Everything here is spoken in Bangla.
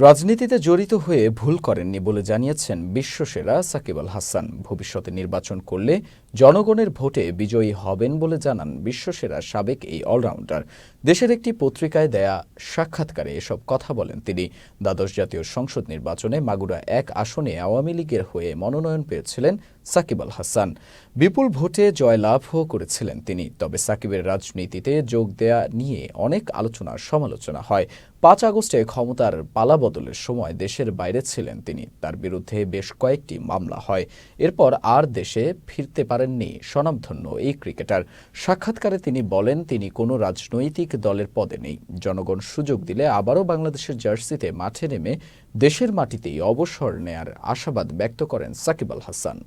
রাজনীতিতে জড়িত হয়ে ভুল করেননি বলে জানিয়েছেন বিশ্বসেরা সাকিব আল হাসান। ভবিষ্যতে নির্বাচন করলে জনগণের ভোটে বিজয়ী হবেন বলে জানান বিশ্বসেরা সাবেক এই অলরাউন্ডার। দেশের একটি পত্রিকায় দেয়া সাক্ষাৎকারে এসব কথা বলেন তিনি। দ্বাদশ জাতীয় সংসদ নির্বাচনে মাগুরা ১ আসনে আওয়ামী লীগের হয়ে মনোনয়ন পেয়েছিলেন সাকিব আল হাসান। বিপুল ভোটে জয়লাভও করেছিলেন তিনি। তবে সাকিবের রাজনীতিতে যোগ দেয়া নিয়ে অনেক আলোচনার সমালোচনা হয়। ৫ আগস্টে ক্ষমতার পালাবদলের সময় দেশের বাইরে ছিলেন তিনি। তার বিরুদ্ধে বেশ কয়েকটি মামলা হয়। এরপর আর দেশে ফিরতে পারেননি স্বনামধন্য এই ক্রিকেটার। সাক্ষাৎকারে তিনি বলেন, তিনি কোনো রাজনৈতিক দলের পদে নেই। জনগণ সুযোগ দিলে আবারও বাংলাদেশের জার্সিতে মাঠে নেমে দেশের মাটিতেই অবসর নেয়ার আশাবাদ ব্যক্ত করেন সাকিব আল হাসান।